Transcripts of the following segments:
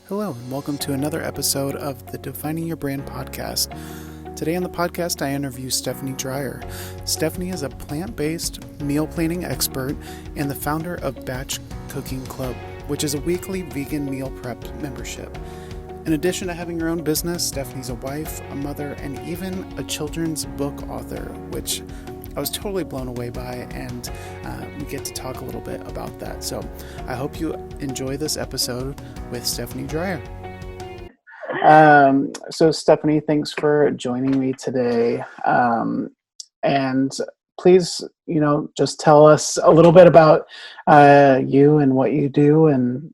Hello, and welcome to another episode of the Defining Your Brand podcast. Today on the podcast, I interview Stephanie Dreyer. Stephanie is a plant-based meal planning expert and the founder of Batch Cooking Club, which is a weekly vegan meal prep membership. In addition to having her own business, Stephanie's a wife, a mother, and even a children's book author, which I was totally blown away by, and we get to talk a little bit about that. So I hope you enjoy this episode with Stephanie Dreyer. So Stephanie, thanks for joining me today. And please, just tell us a little bit about you and what you do, and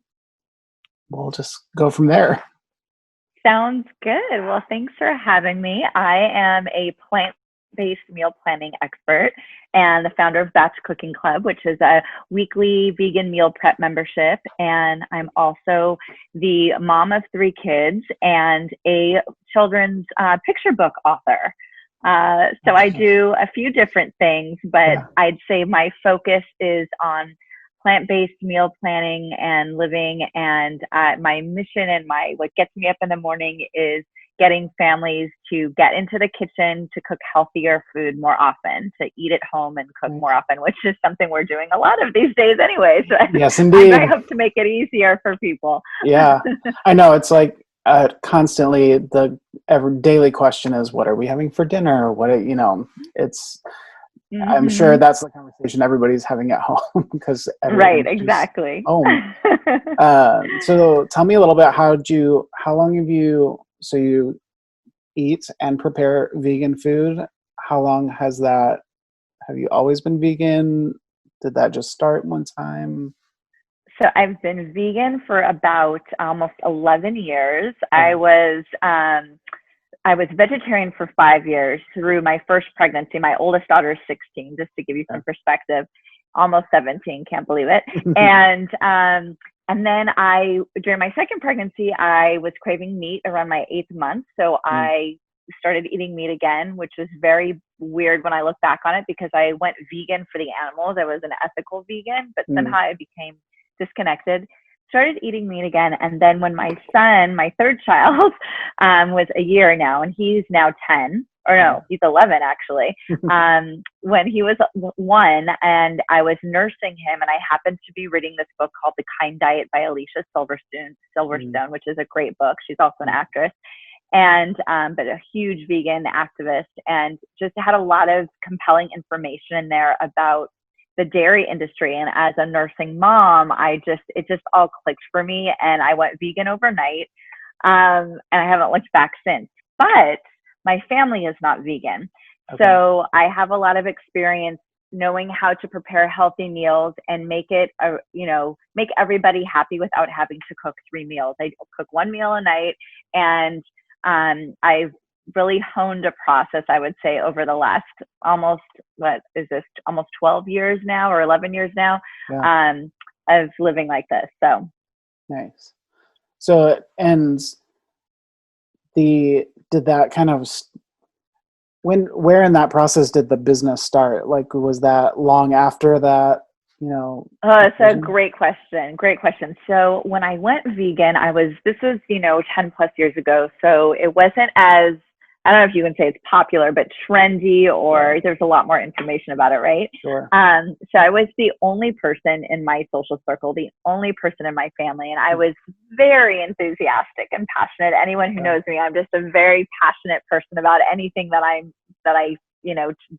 we'll just go from there. Sounds good. Well, thanks for having me. I am a plant-based meal planning expert and the founder of Batch Cooking Club, which is a weekly vegan meal prep membership. And I'm also the mom of 3 kids and a children's picture book author. So I do a few different things, but I'd say my focus is on plant-based meal planning and living, and my mission and what gets me up in the morning is getting families to get into the kitchen to cook healthier food more often, to eat at home and cook more often, which is something we're doing a lot of these days anyway. So yes, indeed. I hope to make it easier for people. Yeah, I know. It's like constantly the daily question is, what are we having for dinner? It's I'm sure that's the conversation everybody's having at home because right, exactly. Home. So tell me a little bit. How long have you eat and prepare vegan food? How long have you always been vegan? Did that just start one time? So I've been vegan for about almost 11 years. I was vegetarian for 5 years through my first pregnancy. My oldest daughter is 16, just to give you some perspective. Almost 17, can't believe it. And then during my second pregnancy, I was craving meat around my 8th month. So I started eating meat again, which was very weird when I look back on it because I went vegan for the animals. I was an ethical vegan, but somehow I became disconnected. Started eating meat again. And then when my son, my third child, was a year now, and he's now 10, or no, he's 11 actually. When he was 1 and I was nursing him, and I happened to be reading this book called The Kind Diet by Alicia Silverstone, which is a great book. She's also an actress. And but a huge vegan activist, and just had a lot of compelling information in there about the dairy industry. And as a nursing mom, it just all clicked for me, and I went vegan overnight. And I haven't looked back since. But my family is not vegan. Okay. So I have a lot of experience knowing how to prepare healthy meals and make everybody happy without having to cook 3 meals. I cook 1 meal a night, and I've really honed a process, I would say, over the last almost 12 years now, or 11 years now, of living like this. So nice. So, and did that kind of, where in that process did the business start? Like, was that long after that? It's a great question. Great question. So when I went vegan, this was 10 plus years ago. So it wasn't as, I don't know if you can say it's popular, but trendy, or there's a lot more information about it, right? Sure. So I was the only person in my social circle, the only person in my family, and I was very enthusiastic and passionate. Anyone who knows me, I'm just a very passionate person about anything that I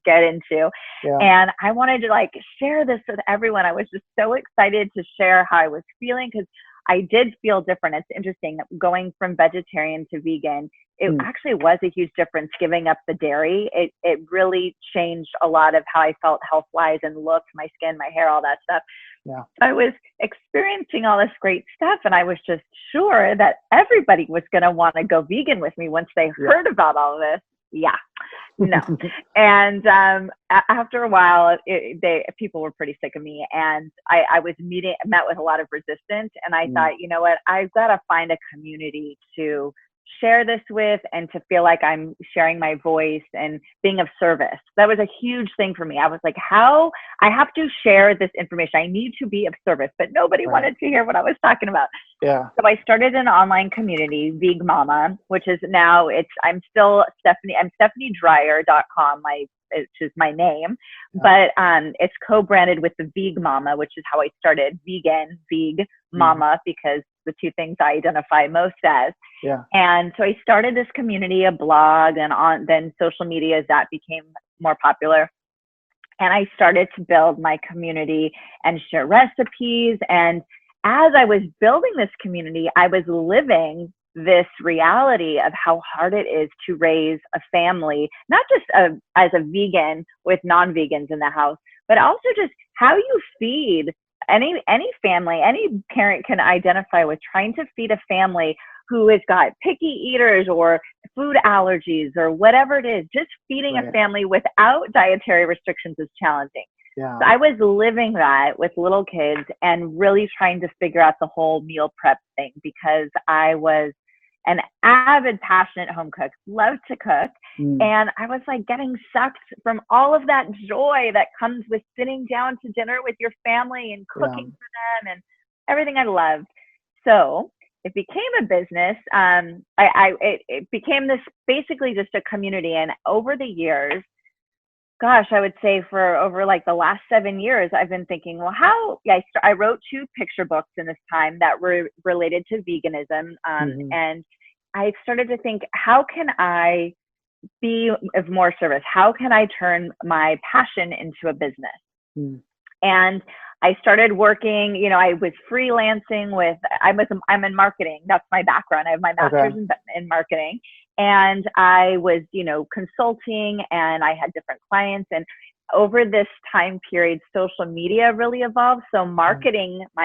get into. And I wanted to share this with everyone. I was just so excited to share how I was feeling, because I did feel different. It's interesting, going from vegetarian to vegan. It actually was a huge difference, giving up the dairy. It really changed a lot of how I felt health-wise and looked, my skin, my hair, all that stuff. Yeah. I was experiencing all this great stuff, and I was just sure that everybody was going to want to go vegan with me once they heard about all of this. Yeah, no. And after a while, people were pretty sick of me, and I met with a lot of resistance, and I thought, you know what, I've got to find a community to share this with and to feel like I'm sharing my voice and being of service. That was a huge thing for me. I was like, how I have to share this information. I need to be of service, but nobody wanted to hear what I was talking about. Yeah. So I started an online community, Vegan Mama, which is now I'm still Stephanie. I'm StephanieDreyer.com, which is my name, but it's co-branded with the Vegan Mama, which is how I started vegan, Veg Mama, because the two things I identify most as. Yeah. And so I started this community, a blog, and then social media as that became more popular. And I started to build my community and share recipes. And as I was building this community, I was living this reality of how hard it is to raise a family, not just as a vegan with non-vegans in the house, but also just how you feed any family. Any parent can identify with trying to feed a family who has got picky eaters or food allergies or whatever it is. Just feeding a family without dietary restrictions is challenging. Yeah. So I was living that with little kids and really trying to figure out the whole meal prep thing, because I was an avid, passionate home cook, loved to cook. And I was like getting sucked from all of that joy that comes with sitting down to dinner with your family and cooking for them and everything I loved. So it became a business. It became this basically just a community. And over the years, gosh, I would say for over like the last 7 years, I've been thinking, well, I wrote 2 picture books in this time that were related to veganism. And I started to think, how can I be of more service? How can I turn my passion into a business? And I started working, I was freelancing I'm in marketing. That's my background. I have my master's in marketing. And I was, consulting, and I had different clients. And over this time period, social media really evolved. So my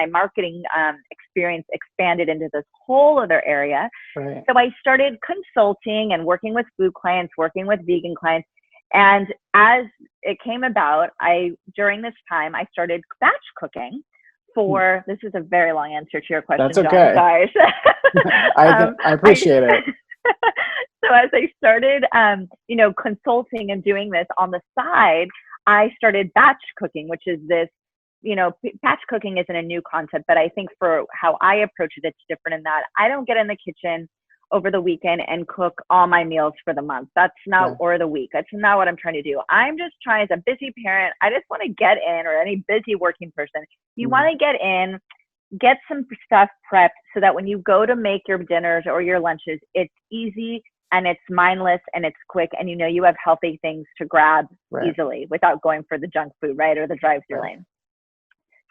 marketing experience expanded into this whole other area. Right. So I started consulting and working with food clients, working with vegan clients. And as it came about, during this time, I started batch cooking for, this is a very long answer to your question. That's okay. John, guys. I appreciate it. So as I started, consulting and doing this on the side, I started batch cooking, which is this, batch cooking isn't a new concept, but I think for how I approach it, it's different in that I don't get in the kitchen over the weekend and cook all my meals for the month. That's not, or the week. That's not what I'm trying to do. I'm just trying, as a busy parent, I just want to get in, or any busy working person, you want to get in, get some stuff prepped so that when you go to make your dinners or your lunches, it's easy and it's mindless and it's quick, and you have healthy things to grab easily without going for the junk food, right? Or the drive-through lane.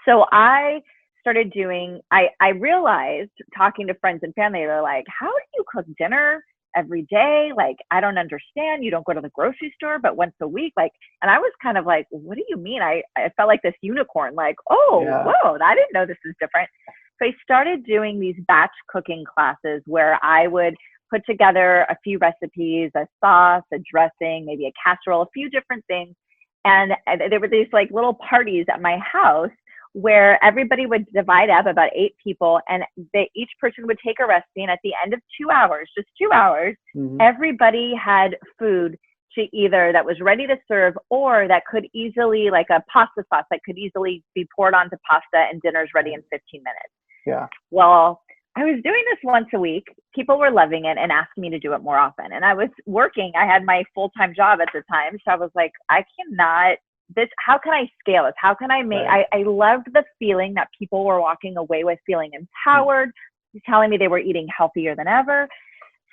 So I started I realized, talking to friends and family, they're like, how do you cook dinner every day? Like, I don't understand. You don't go to the grocery store but once a week. Like, and I was kind of like, what do you mean? I felt like this unicorn, like, whoa, I didn't know this is different. So I started doing these batch cooking classes where I would put together a few recipes, a sauce, a dressing, maybe a casserole, a few different things. And there were these like little parties at my house where everybody would divide up, about 8 people, and each person would take a recipe. And at the end of 2 hours, just 2 hours, everybody had food to either that was ready to serve, or that could easily, like a pasta sauce that could easily be poured onto pasta, and dinner's ready in 15 minutes. Yeah. Well, I was doing this once a week. People were loving it and asking me to do it more often. And I was working. I had my full-time job at the time. So I was like, how can I scale this? How can I make, I loved the feeling that people were walking away with feeling empowered, telling me they were eating healthier than ever.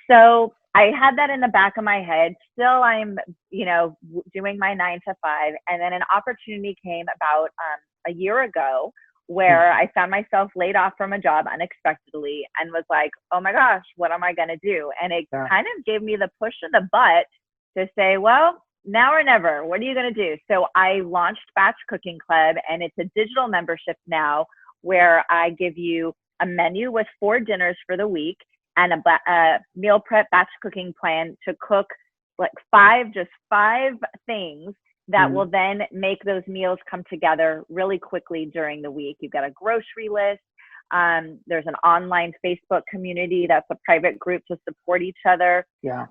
So I had that in the back of my head. Still, I'm, doing my 9 to 5. And then an opportunity came about a year ago where I found myself laid off from a job unexpectedly and was like, oh my gosh, what am I going to do? And it kind of gave me the push in the butt to say, well, now or never, what are you going to do? So I launched Batch Cooking Club, and it's a digital membership now where I give you a menu with 4 dinners for the week and a meal prep batch cooking plan to cook like 5 things that will then make those meals come together really quickly during the week. You've got a grocery list. There's an online Facebook community that's a private group to support each other. Yeah.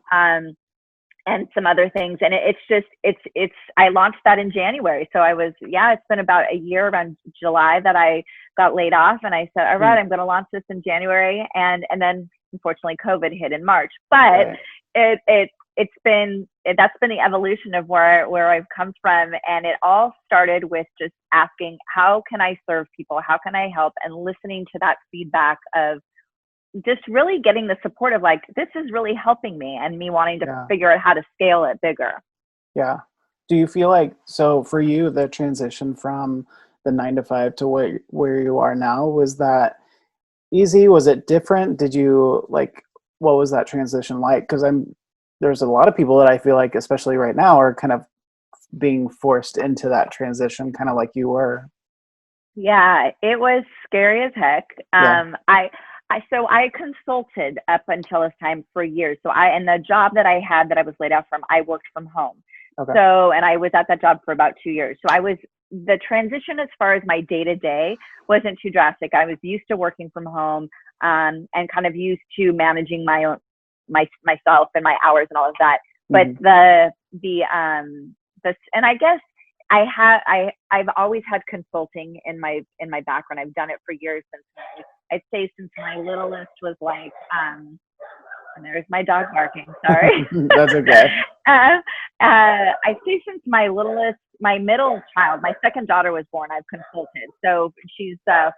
And some other things. And I launched that in January. So it's been about a year, around July, that I got laid off. And I said, all right, I'm going to launch this in January. And then unfortunately COVID hit in March, but that's been the evolution of where I've come from. And it all started with just asking, how can I serve people? How can I help? And listening to that feedback of just really getting the support of like, this is really helping me, and me wanting to figure out how to scale it bigger. Yeah. Do you feel like, so for you, the transition from the 9 to 5 to where you are now, was that easy? Was it different? Did you what was that transition like? Because there's a lot of people that I feel like, especially right now, are kind of being forced into that transition, kind of like you were. Yeah, it was scary as heck. So I consulted up until this time for years. So and the job that I had that I was laid off from, I worked from home. Okay. So, and I was at that job for about 2 years. So the transition as far as my day to day wasn't too drastic. I was used to working from home, and kind of used to managing myself and my hours and all of that. But and I guess I've always had consulting in my background. I've done it for years I'd say since my littlest was like, and there's my dog barking, sorry. That's okay. I'd say since my middle child, my second daughter was born, I've consulted. So she's 14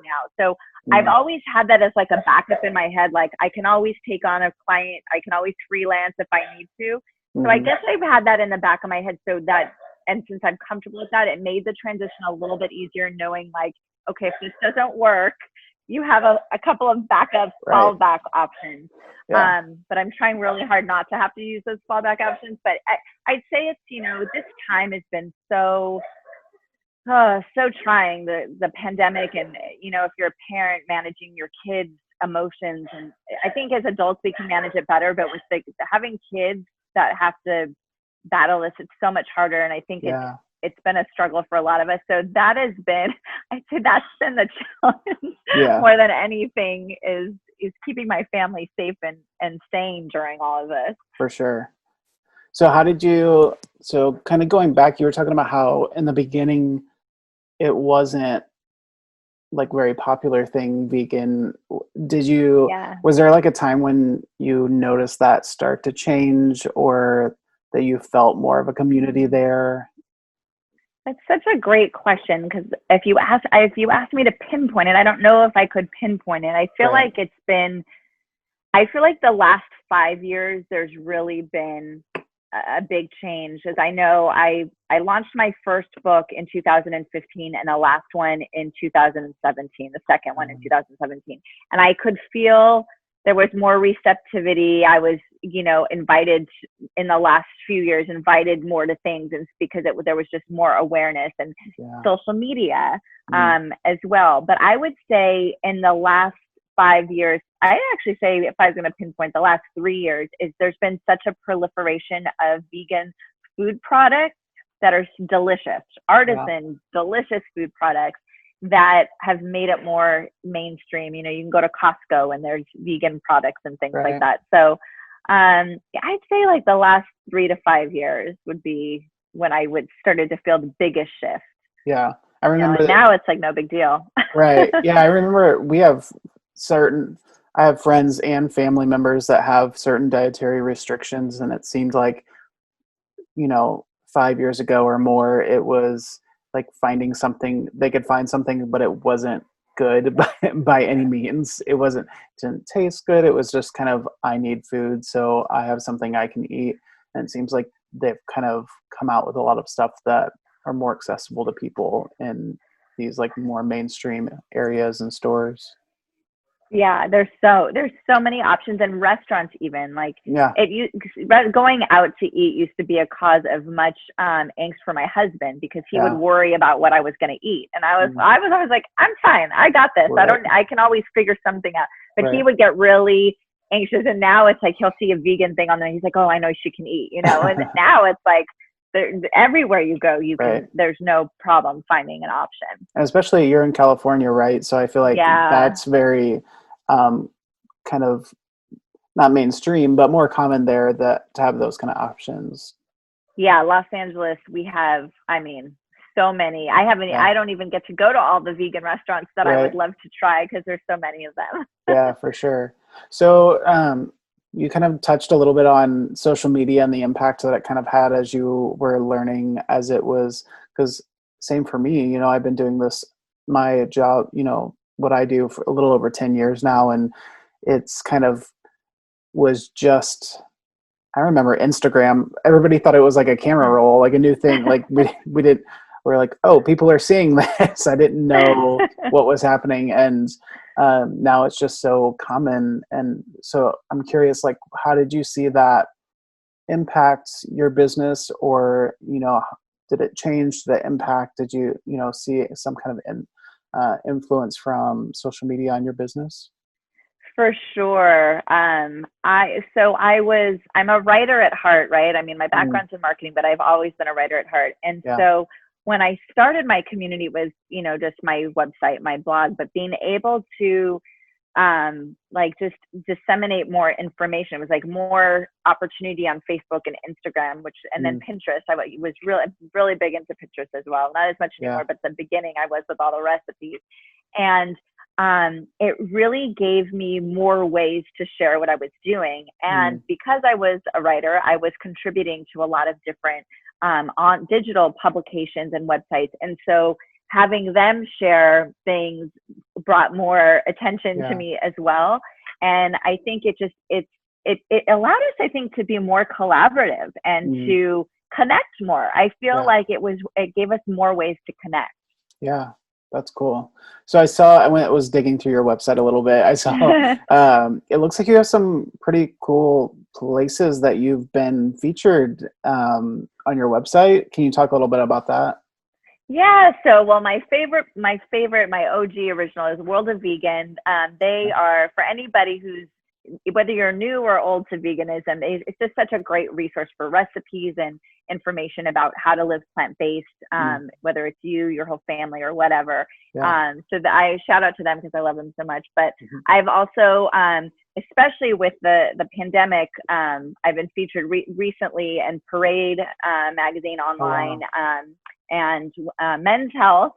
now. So I've always had that as like a backup in my head. Like I can always take on a client. I can always freelance if I need to. So I guess I've had that in the back of my head. And since I'm comfortable with that, it made the transition a little bit easier, knowing like, okay, if this doesn't work, you have a couple of backup fallback options. Yeah. But I'm trying really hard not to have to use those fallback options. But I'd say it's, this time has been so trying, the pandemic, and, if you're a parent, managing your kids' emotions. And I think as adults, we can manage it better, but with having kids that have to battle this, it's so much harder. And I think it's been a struggle for a lot of us. So that has been, I'd say that's been the challenge more than anything, is keeping my family safe and sane during all of this. For sure. So so kind of going back, you were talking about how in the beginning it wasn't like very popular thing, vegan. Was there like a time when you noticed that start to change, or that you felt more of a community there? That's such a great question, because if you ask me to pinpoint it, I don't know if I could pinpoint it. I feel like the last 5 years, there's really been a big change. As I know, I launched my first book in 2015 and the last one in 2017, the second one in 2017. And I could feel there was more receptivity. I was, invited in the last few years, invited more to things, and because there was just more awareness and social media as well. But I would say in the last 5 years, I actually say, if I was going to pinpoint the last 3 years, there's been such a proliferation of vegan food products that are delicious, artisan, delicious food products that have made it more mainstream. You can go to Costco and there's vegan products and things like that. So I'd say like the last 3 to 5 years would be when I started to feel the biggest shift. Yeah. I remember now it's like no big deal. Right. Yeah. I remember I have friends and family members that have certain dietary restrictions, and it seemed like, 5 years ago or more, it was like finding something, they could find something, but it wasn't good by any means. Didn't taste good. It was just kind of, I need food, so I have something I can eat. And it seems like they've kind of come out with a lot of stuff that are more accessible to people in these like more mainstream areas and stores. Yeah, there's so many options, and restaurants even, like going out to eat used to be a cause of much angst for my husband, because he would worry about what I was going to eat, and I was always like, I'm fine, I got this. I can always figure something out. But he would get really anxious, and now it's like he'll see a vegan thing on there, and he's like, oh, I know she can eat, And now it's like, everywhere you go, you can, Right. there's no problem finding an option. And especially you're in California, right? So I feel like Yeah. that's very um, kind of not mainstream, but more common there that to have those kind of options. Yeah. Los Angeles, we have, I mean, so many. I don't even get to go to all the vegan restaurants that I would Right. love to try because there's so many of them. Yeah, for sure. So you kind of touched a little bit on social media and the impact that it kind of had as you were learning as it was, because same for me, I've been doing this, my job, what I do for a little over 10 years now. And it's kind of was just, I remember Instagram, everybody thought it was like a camera roll, like a new thing. Like we're like, oh, people are seeing this. I didn't know what was happening. And now it's just so common. And so I'm curious, like, how did you see that impact your business, or, did it change the impact? Did you, see some kind of influence from social media on your business? For sure. I'm a writer at heart, right? I mean, my Mm, background's in marketing, but I've always been a writer at heart. And yeah. so when I started my community, it was, just my website, my blog, but being able to like just disseminate more information. It was like more opportunity on Facebook and Instagram, and then Mm, Pinterest. I was really big into Pinterest as well. Not as much yeah. anymore, but at the beginning I was with all the recipes. And it really gave me more ways to share what I was doing. And Mm, because I was a writer, I was contributing to a lot of different on digital publications and websites. And so having them share things brought more attention to yeah. me as well. And I think it allowed us, I think, to be more collaborative and Mm, to connect more. I feel yeah. like it gave us more ways to connect. Yeah, that's cool. So I saw, when I was digging through your website a little bit, I saw it looks like you have some pretty cool places that you've been featured on your website. Can you talk a little bit about that? Yeah, so well, my OG original is World of Vegan. They Yeah. are for anybody whether you're new or old to veganism, it's just such a great resource for recipes and information about how to live plant-based, Mm, whether it's you, your whole family, or whatever. yeah. I shout out to them because I love them so much. But Mhm. I've also, especially with the pandemic, I've been featured recently in Parade magazine Oh, online. wow. And Men's Health.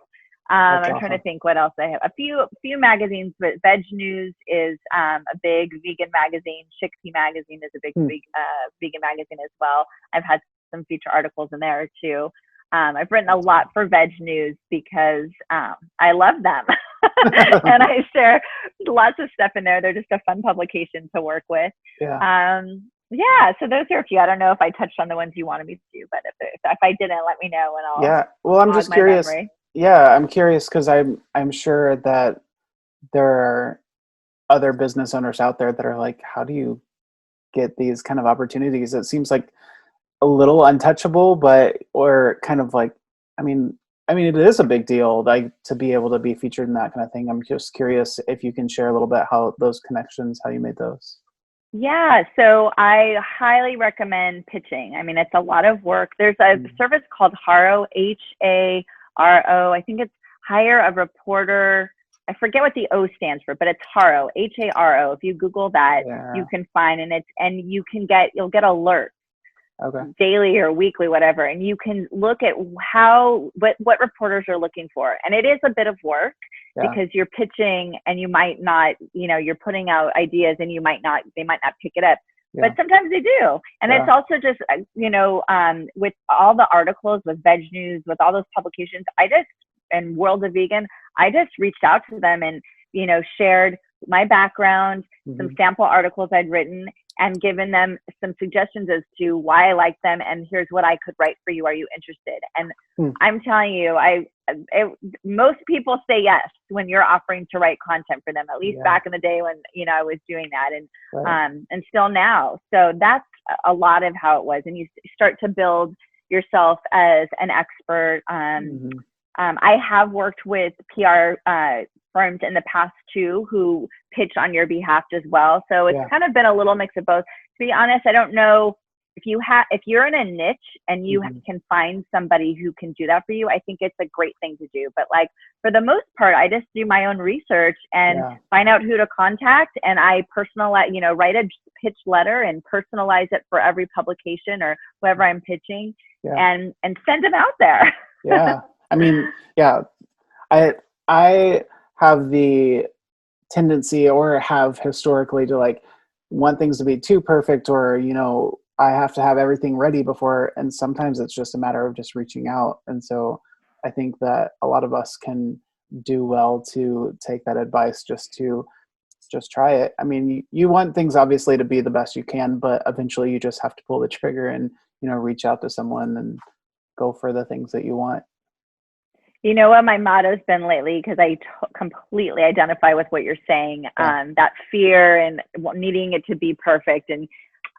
That's I'm trying to awesome. think what else I have. A few magazines, but Veg News is a big vegan magazine. Chickpea Magazine is a big Hmm. vegan magazine as well. I've had some feature articles in there too. I've written a lot for Veg News because I love them, and I share lots of stuff in there. They're just a fun publication to work with. Yeah. Yeah, so those are a few. I don't know if I touched on the ones you wanted me to do, but if I didn't, let me know and I'll Yeah. Well, I'm jog just my curious. memory. Yeah, I'm curious because I'm sure that there are other business owners out there that are like, how do you get these kind of opportunities? It seems like a little untouchable, but or kind of like, I mean, it is a big deal, like to be able to be featured in that kind of thing. I'm just curious if you can share a little bit how those connections, how you made those. Yeah, so I highly recommend pitching. I mean, it's a lot of work. There's a Mm, service called Haro, Haro. I think it's hire a reporter. I forget what the O stands for, but it's Haro, Haro. If you Google that, you yeah. can find, and you'll get alerts Okay. daily or weekly, whatever, and you can look at what reporters are looking for. And it is a bit of work Yeah. because you're pitching and you might not, you're putting out ideas and they might not pick it up, but Yeah. sometimes they do. And it's Yeah. also just, with all the articles, with Veg News, with all those publications, and World of Vegan, I just reached out to them and, shared my background, some Hmm. sample articles I'd written, and given them some suggestions as to why I like them, and here's what I could write for you. Are you interested? And Hmm. I'm telling you, most people say yes when you're offering to write content for them. At least Yeah. back in the day when I was doing that, Right. and still now. So that's a lot of how it was, and you start to build yourself as an expert. Hmm. I have worked with PR firms in the past too who pitch on your behalf as well. So it's Yeah. kind of been a little mix of both. To be honest, I don't know if you're in a niche and you can find somebody who can do that for you, I think it's a great thing to do. But like for the most part, I just do my own research and find out who to contact, and I personalize, write a pitch letter and personalize it for every publication or whoever I'm pitching, and send them out there. Yeah. I mean, yeah, I have the tendency, or have historically, to like want things to be too perfect, or I have to have everything ready before, and sometimes it's just a matter of just reaching out. And so I think that a lot of us can do well to take that advice, just try it. I mean, you want things obviously to be the best you can, but eventually you just have to pull the trigger and reach out to someone and go for the things that you want. You know what my motto's been lately, because I completely identify with what you're saying, that fear and needing it to be perfect. And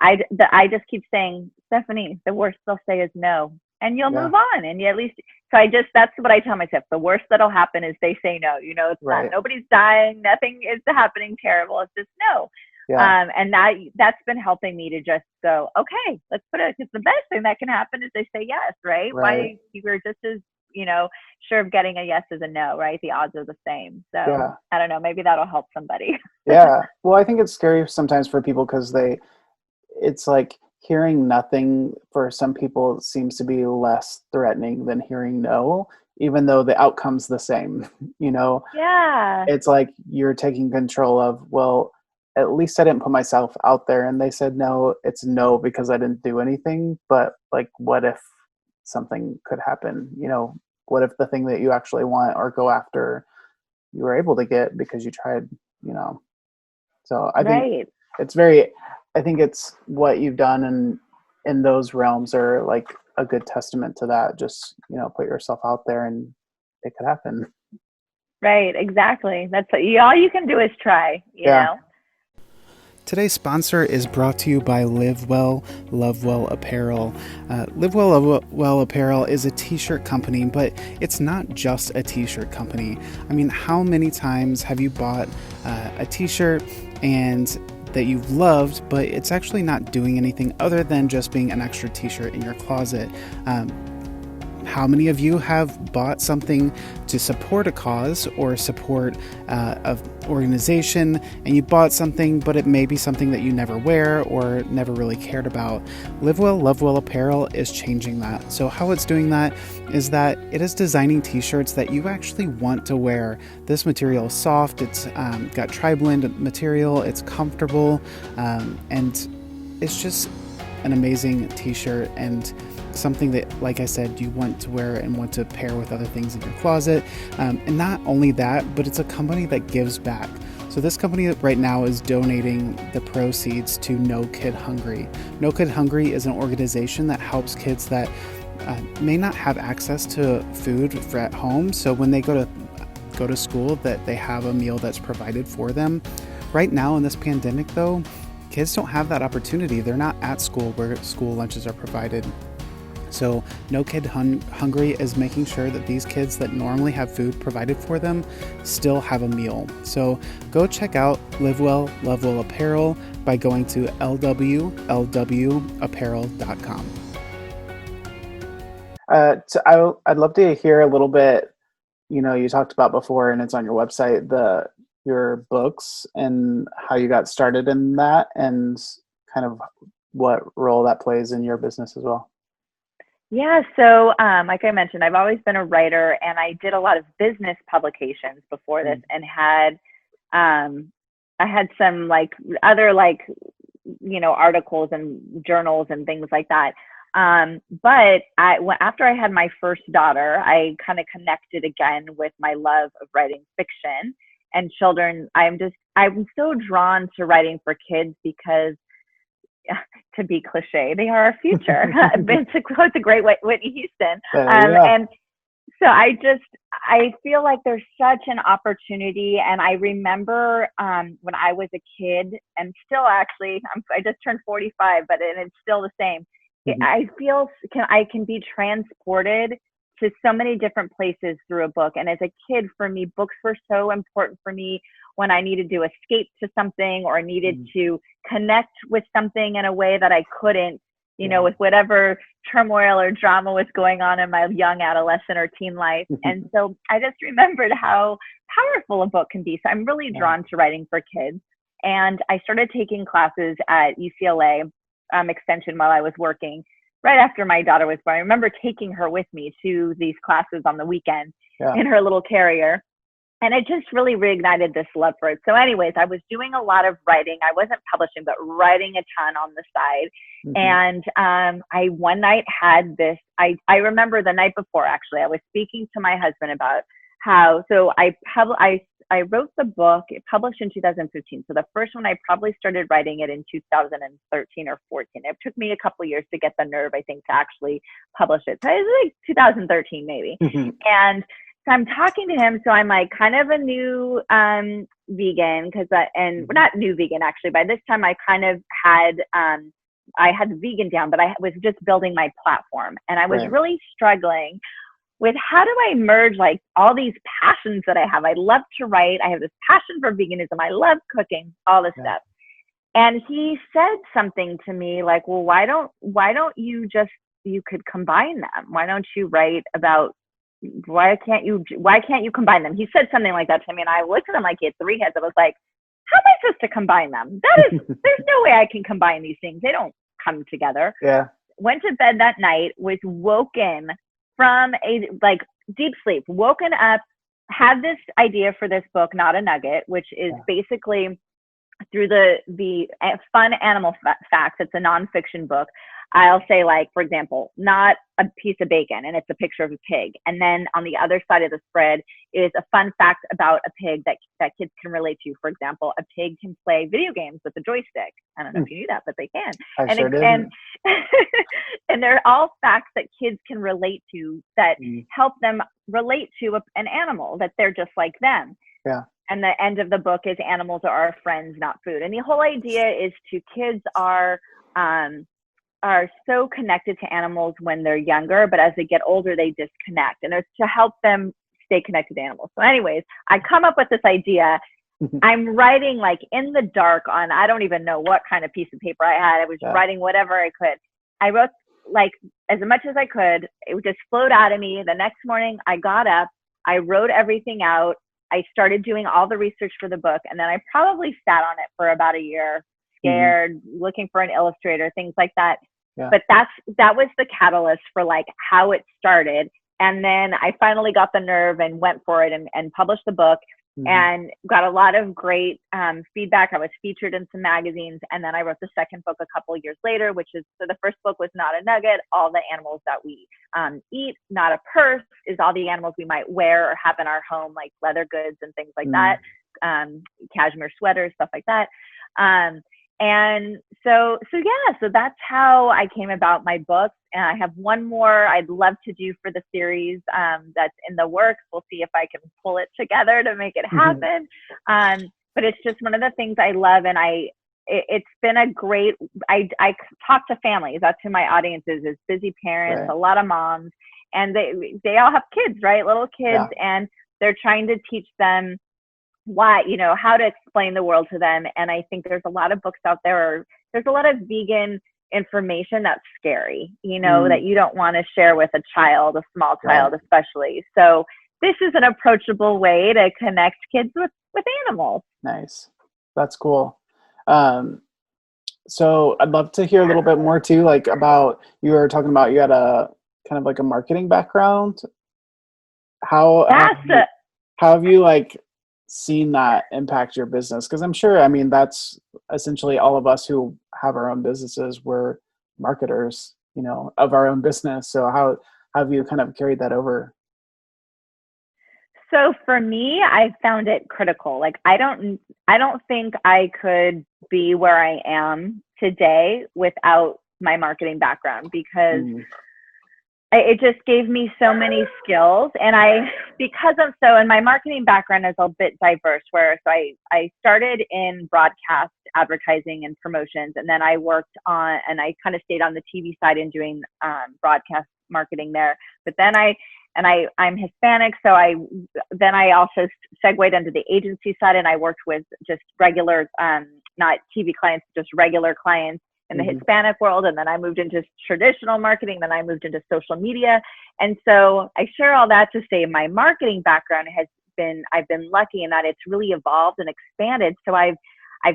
I just keep saying, Stephanie, the worst they'll say is no, and you'll move on. And at least, that's what I tell myself. The worst that'll happen is they say no. It's not, nobody's dying, nothing is happening terrible. It's just no. And that's been helping me to just go, okay, let's put it, because the best thing that can happen is they say yes, right? Why you were just as sure of getting a yes as a no, right? The odds are the same. So I don't know, maybe that'll help somebody. Yeah. Well, I think it's scary sometimes for people, because it's like hearing nothing for some people seems to be less threatening than hearing no, even though the outcome's the same. It's like you're taking control of, well, at least I didn't put myself out there and they said no. It's no because I didn't do anything. But like, what if something could happen? What if the thing that you actually want or go after, you were able to get because you tried? So I think I think it's what you've done, and in those realms are like a good testament to that. Just put yourself out there and it could happen. Right, exactly. That's all you can do is try. You know. Today's sponsor is brought to you by Live Well, Love Well Apparel. Live Well, Love Well Apparel is a t-shirt company, but it's not just a t-shirt company. I mean, how many times have you bought a t-shirt and that you've loved, but it's actually not doing anything other than just being an extra t-shirt in your closet? How many of you have bought something to support a cause or support an organization, and you bought something, but it may be something that you never wear or never really cared about? Live Well, Love Well Apparel is changing that. So how it's doing that is that it is designing t-shirts that you actually want to wear. This material is soft, it's got tri-blend material, it's comfortable, and it's just an amazing t-shirt, and something that, like I said, you want to wear and want to pair with other things in your closet. And not only that, but it's a company that gives back. So this company right now is donating the proceeds to No Kid Hungry. No Kid Hungry is an organization that helps kids that may not have access to food at home. So when they go to school, that they have a meal that's provided for them. Right now in this pandemic, though, kids don't have that opportunity. They're not at school where school lunches are provided. So No Kid Hungry is making sure that these kids that normally have food provided for them still have a meal. So go check out Live Well, Love Well Apparel by going to lwlwapparel.com. So I'd love to hear a little bit, you talked about before, and it's on your website, your books and how you got started in that, and kind of what role that plays in your business as well. Yeah, so like I mentioned, I've always been a writer, and I did a lot of business publications before this, and I had some other articles and journals and things like that. But after I had my first daughter, I kind of connected again with my love of writing fiction and children. I'm so drawn to writing for kids because, to be cliche, they are our future. To quote the great Whitney Houston. And so I feel like there's such an opportunity. And I remember when I was a kid, and still actually, I just turned 45, but it's still the same. I feel I can be transported to so many different places through a book. And as a kid, for me, books were so important for me when I needed to escape to something or needed to connect with something in a way that I couldn't with whatever turmoil or drama was going on in my young adolescent or teen life. And so I just remembered how powerful a book can be. So I'm really drawn to writing for kids. And I started taking classes at UCLA Extension while I was working right after my daughter was born. I remember taking her with me to these classes on the weekend in her little carrier. And it just really reignited this love for it. So anyways, I was doing a lot of writing. I wasn't publishing, but writing a ton on the side. And I one night had this, I remember the night before, actually, I was speaking to my husband about how, so I wrote the book, it published in 2015. So the first one, I probably started writing it in 2013 or 14. It took me a couple of years to get the nerve, I think, to actually publish it. So it was like 2013 maybe. And so I'm talking to him. So I'm like kind of a new vegan, and we're not new vegan actually. By this time I kind of had, I had the vegan down, but I was just building my platform. And I was really struggling with how do I merge like all these passions that I have. I love to write. I have this passion for veganism. I love cooking, all this stuff. And he said something to me like, well, why don't you could combine them? Why don't you write about, why can't you combine them? He said something like that to me, and I looked at him like he had three heads. I was like, how am I supposed to combine them? There's no way I can combine these things. They don't come together. Went to bed that night, was woken from a like deep sleep, woken up, had this idea for this book, Not a Nugget, which is basically through the fun animal facts. It's a nonfiction book. I'll say, like, for example, not a piece of bacon, and it's a picture of a pig. And then on the other side of the spread is a fun fact about a pig that kids can relate to. For example, a pig can play video games with a joystick. I don't know if you knew that, but they can. And they're all facts that kids can relate to that help them relate to an animal, that they're just like them. And the end of the book is animals are our friends, not food. And the whole idea is kids are so connected to animals when they're younger, but as they get older, they disconnect. And it's to help them stay connected to animals. So anyways, I come up with this idea. I'm writing like in the dark on, I don't even know what kind of piece of paper I had. I was writing whatever I could. I wrote like as much as I could. It would just flowed out of me. The next morning I got up, I wrote everything out. I started doing all the research for the book. And then I probably sat on it for about a year, scared, looking for an illustrator, things like that. But that was the catalyst for like how it started. And then I finally got the nerve and went for it and published the book and got a lot of great feedback. I was featured in some magazines. And then I wrote the second book a couple of years later, which is, so the first book was Not a Nugget, all the animals that we eat. Not a Purse is all the animals we might wear or have in our home, like leather goods and things like that, cashmere sweaters, stuff like that. And so that's how I came about my books. And I have one more I'd love to do for the series that's in the works. We'll see if I can pull it together to make it happen. But it's just one of the things I love. And it's been a great, I talk to families. That's who my audience is busy parents, a lot of moms, and they all have kids, right? Little kids. And they're trying to teach them why, how to explain the world to them. And I think there's a lot of books out there, there's a lot of vegan information that's scary, that you don't want to share with a child, a small child, especially. So this is an approachable way to connect kids with animals. Nice. That's cool. So I'd love to hear a little bit more too, like about, you were talking about, you had a kind of like a marketing background. How have you like seen that impact your business? Because I'm sure, I mean, that's essentially all of us who have our own businesses. We're marketers, of our own business. So how have you kind of carried that over? So for me, I found it critical. Like, I don't think I could be where I am today without my marketing background, because it just gave me so many skills. And and my marketing background is a bit diverse, I started in broadcast advertising and promotions. And then I worked on, and I kind of stayed on the TV side and doing broadcast marketing there. But then I'm Hispanic. So I also segued into the agency side, and I worked with just regular, not TV clients, just regular clients in the Hispanic world, and then I moved into traditional marketing, then I moved into social media. And so I share all that to say my marketing background I've been lucky in that it's really evolved and expanded. So I've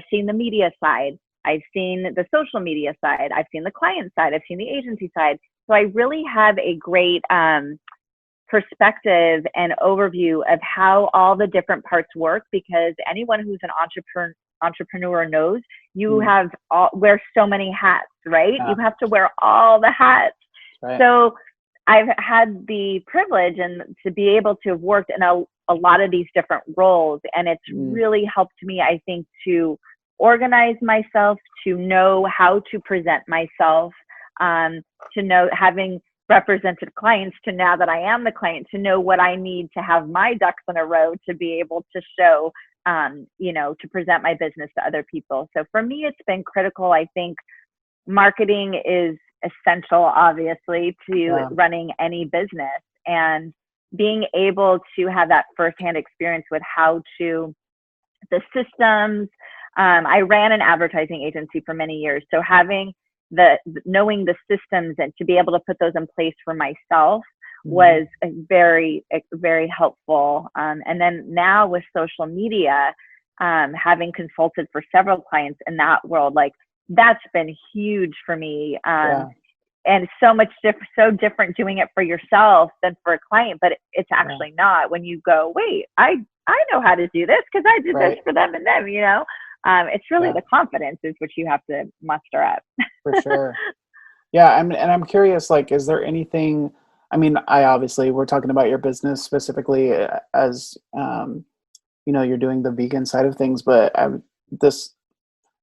seen the media side, I've seen the social media side, I've seen the client side, I've seen the agency side. So I really have a great perspective and overview of how all the different parts work, because anyone who's an entrepreneur knows you wear so many hats, right? You have to wear all the hats. Right. So I've had the privilege and to be able to have worked in a lot of these different roles, and it's really helped me, I think, to organize myself, to know how to present myself, to know, having represented clients, to now that I am the client, to know what I need to have my ducks in a row to be able to show, to present my business to other people. So for me, it's been critical. I think marketing is essential, obviously, to running any business, and being able to have that firsthand experience with the systems. I ran an advertising agency for many years. So knowing the systems and to be able to put those in place for myself was very, very helpful. And then now with social media, having consulted for several clients in that world, like that's been huge for me. And so different doing it for yourself than for a client, but it's actually not. When you go, wait, I know how to do this because I did this for them and them, it's really the confidence is what you have to muster up. For sure. Yeah. I'm curious, like, is there anything, I mean, we're talking about your business specifically as, you're doing the vegan side of things, but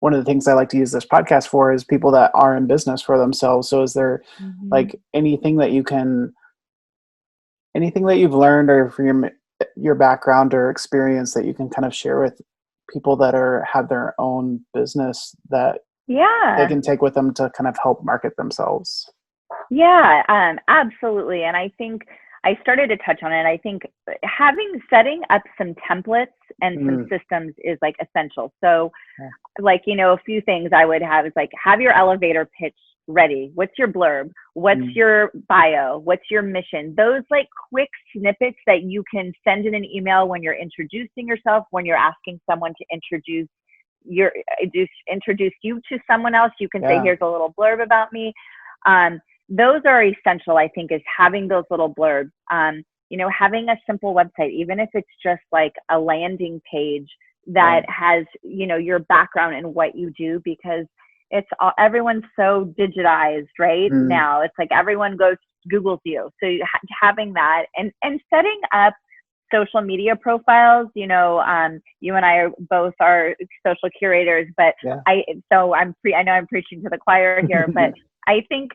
one of the things I like to use this podcast for is people that are in business for themselves. So is there like anything that you've learned or from your background or experience that you can kind of share with people that have their own business that they can take with them to kind of help market themselves? Yeah, absolutely. And I think I started to touch on it. I think setting up some templates and some systems is like essential. So like, a few things I would have is like, have your elevator pitch ready. What's your blurb? What's your bio? What's your mission? Those like quick snippets that you can send in an email when you're introducing yourself, when you're asking someone to introduce you to someone else. You can say, here's a little blurb about me. Those are essential, I think, is having those little blurbs, having a simple website, even if it's just like a landing page that has, your background and what you do, because everyone's so digitized right now. It's like everyone Googles you. So having that and setting up social media profiles, you and I are both social curators, but I know I'm preaching to the choir here, but I think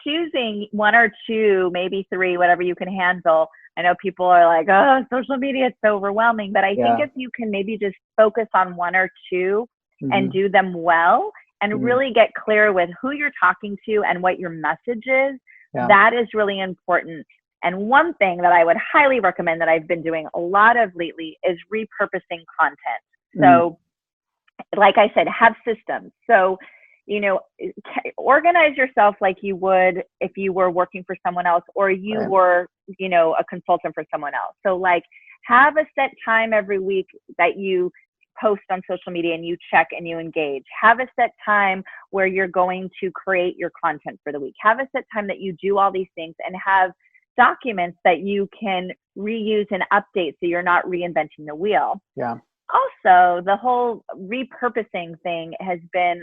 choosing one or two, maybe three, whatever you can handle. I know people are like, oh, social media is so overwhelming, but I think if you can maybe just focus on one or two and do them well and really get clear with who you're talking to and what your message is, that is really important. And one thing that I would highly recommend that I've been doing a lot of lately is repurposing content. So like I said, have systems. So organize yourself like you would if you were working for someone else or you were, a consultant for someone else. So like have a set time every week that you post on social media and you check and you engage. Have a set time where you're going to create your content for the week. Have a set time that you do all these things and have documents that you can reuse and update so you're not reinventing the wheel. Yeah. Also, the whole repurposing thing has been,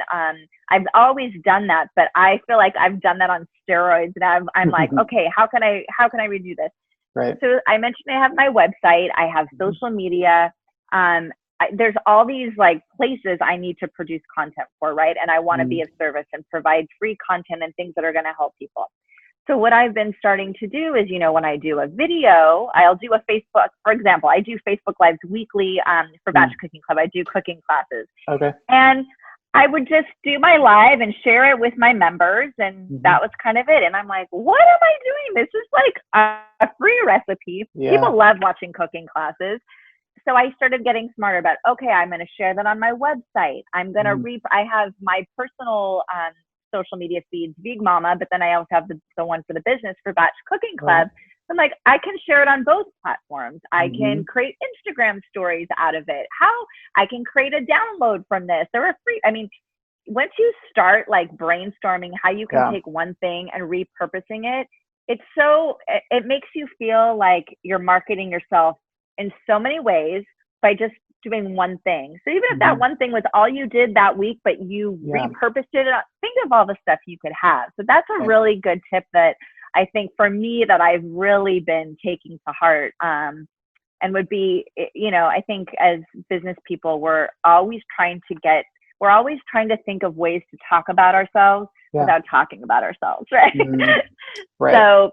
I've always done that, but I feel like I've done that on steroids. And I'm like, okay, how can I redo this? Right. So I mentioned I have my website, I have social media. There's all these like places I need to produce content for, right? And I want to be of service and provide free content and things that are going to help people. So what I've been starting to do is, when I do a video, I'll do a Facebook, for example, I do Facebook Lives weekly for Batch Cooking Club. I do cooking classes. Okay. And I would just do my live and share it with my members. And that was kind of it. And I'm like, what am I doing? This is like a free recipe. Yeah. People love watching cooking classes. So I started getting smarter about, okay, I'm going to share that on my website. I'm going to I have my personal social media feeds, Vegan Mama, but then I also have the one for the business for Batch Cooking Right. Club. I'm like, I can share it on both platforms. I Mm-hmm. can create Instagram stories out of it. How I can create a download from this. There are free. I mean, once you start like brainstorming how you can take one thing and repurposing it, it makes you feel like you're marketing yourself in so many ways by just doing one thing. So even if that one thing was all you did that week, but you repurposed it, think of all the stuff you could have. So that's a really good tip that I think for me that I've really been taking to heart. And would be, I think as business people, we're always trying to think of ways to talk about ourselves without talking about ourselves, right? Right. So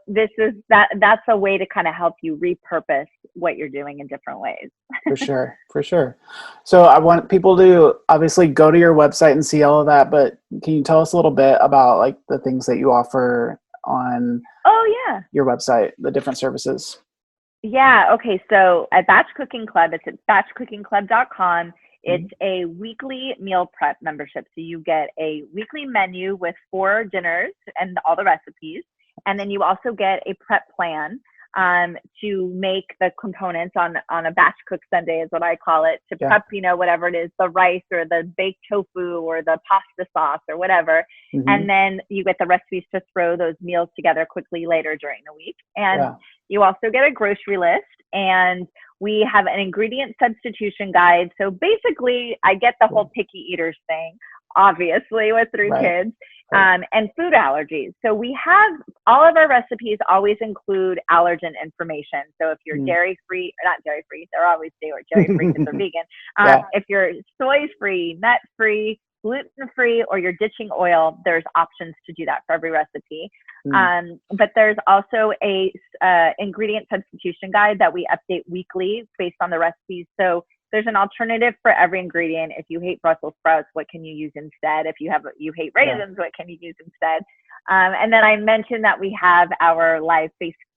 that's a way to kind of help you repurpose what you're doing in different ways. For sure. So I want people to obviously go to your website and see all of that, but can you tell us a little bit about like the things that you offer on your website, the different services? Yeah. Okay. So at Batch Cooking Club, it's at batchcookingclub.com. It's a weekly meal prep membership. So you get a weekly menu with 4 dinners and all the recipes. And then you also get a prep plan to make the components on a batch cook Sunday is what I call it, to prep, whatever it is, the rice or the baked tofu or the pasta sauce or whatever. And then you get the recipes to throw those meals together quickly later during the week. And you also get a grocery list, and we have an ingredient substitution guide. So basically I get the whole picky eaters thing, obviously, with 3 kids. And food allergies. So we have all of our recipes always include allergen information. So if you're dairy-free, or not dairy-free, they're always dairy-free because they're vegan. If you're soy-free, nut-free, gluten-free, or you're ditching oil, there's options to do that for every recipe. But there's also a ingredient substitution guide that we update weekly based on the recipes. So there's an alternative for every ingredient. If you hate Brussels sprouts, what can you use instead? If you hate raisins, what can you use instead? And then I mentioned that we have our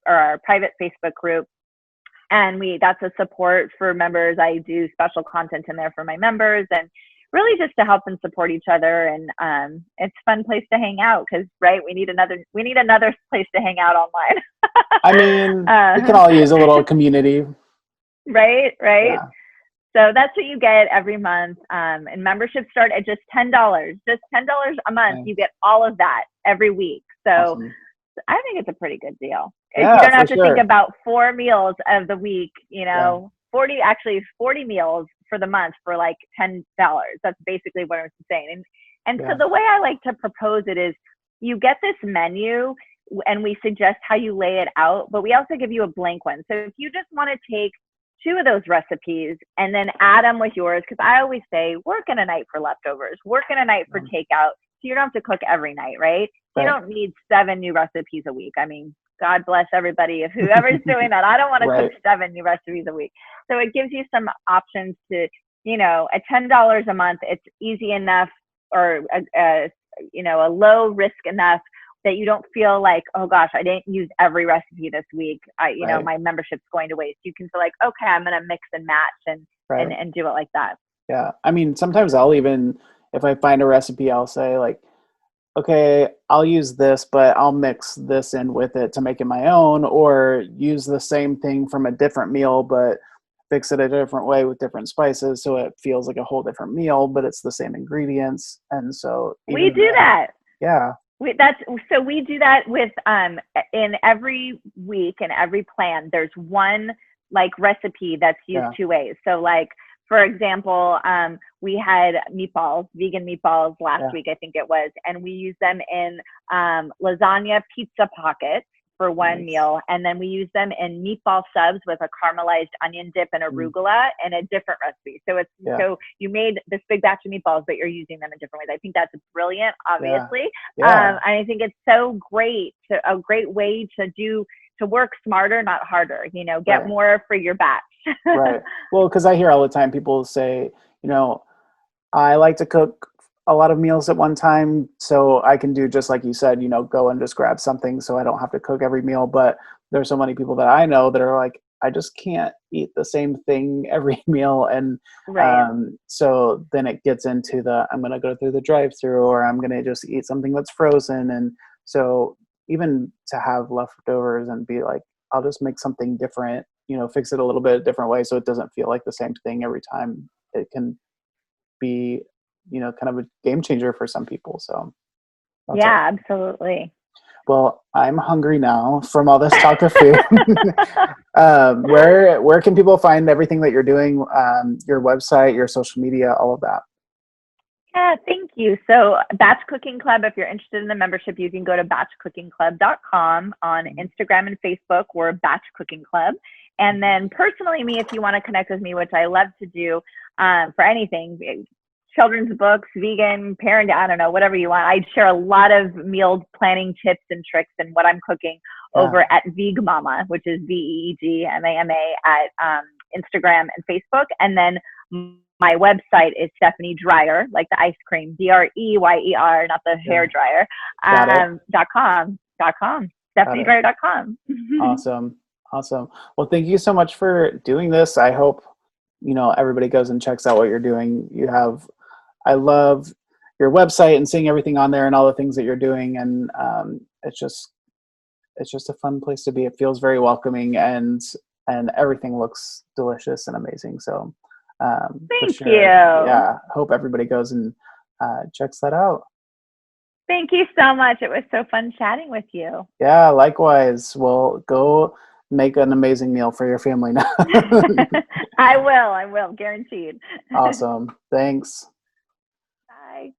our private Facebook group, and that's a support for members. I do special content in there for my members, and really just to help and support each other. And it's a fun place to hang out because, we need another place to hang out online. I mean, we can all use a little community. Right. Yeah. So that's what you get every month. And memberships start at just $10. Just $10 a month. You get all of that every week. So I think it's a pretty good deal. You don't have to think about 4 meals of the week, 40 meals for the month for like $10. That's basically what I was saying. And so the way I like to propose it is you get this menu and we suggest how you lay it out, but we also give you a blank one. So if you just want to take 2 of those recipes and then add them with yours, because I always say work in a night for leftovers, work in a night for takeout, so you don't have to cook every night, right? You don't need 7 new recipes a week. I mean, God bless everybody if whoever's doing that. I don't want to cook 7 new recipes a week. So it gives you some options to, at $10 a month, it's easy enough, or a low risk enough that you don't feel like, oh gosh, I didn't use every recipe this week. My membership's going to waste. You can feel like, okay, I'm going to mix and match and do it like that. Yeah. I mean, sometimes I'll even, if I find a recipe, I'll say like, okay, I'll use this, but I'll mix this in with it to make it my own, or use the same thing from a different meal, but fix it a different way with different spices. So it feels like a whole different meal, but it's the same ingredients. And so we do that. Yeah. We do that with in every week and every plan. There's one like recipe that's used 2 ways. So like, for example, we had vegan meatballs last week, I think it was, and we used them in lasagna pizza pockets for one meal, and then we use them in meatball subs with a caramelized onion dip and arugula and a different recipe. So so you made this big batch of meatballs, but you're using them in different ways. I think that's brilliant, obviously. And I think it's so great, a great way to work smarter, not harder. Get more for your batch. Right. Well, because I hear all the time people say, I like to cook a lot of meals at one time, so I can do just like you said, go and just grab something so I don't have to cook every meal. But there's so many people that I know that are like, I just can't eat the same thing every meal. And Right. so then it gets into I'm going to go through the drive-through, or I'm going to just eat something that's frozen. And so even to have leftovers and be like, I'll just make something different, fix it a little bit a different way so it doesn't feel like the same thing every time. It can be, kind of a game changer for some people. So that's all. Yeah, absolutely. Well, I'm hungry now from all this talk of food. Where can people find everything that you're doing? Your website, your social media, all of that. Yeah, thank you. So Batch Cooking Club, if you're interested in the membership, you can go to batchcookingclub.com. On Instagram and Facebook, we're Batch Cooking Club. And then personally, me, if you want to connect with me, which I love to do for anything, children's books, vegan, parenting, I don't know, whatever you want. I share a lot of meal planning tips and tricks and what I'm cooking over at Veegmama, which is VEEGMAMA at Instagram and Facebook. And then my website is Stephanie Dreyer, like the ice cream, DREYER, not the hair dryer, .com, StephanieDreyer.com. Awesome. Well, thank you so much for doing this. I hope, everybody goes and checks out what you're doing. I love your website and seeing everything on there and all the things that you're doing. And it's just a fun place to be. It feels very welcoming, and everything looks delicious and amazing. So thank you. Yeah, hope everybody goes and checks that out. Thank you so much. It was so fun chatting with you. Yeah, likewise. Well, go make an amazing meal for your family now. I will, guaranteed. Awesome. Thanks. Bye.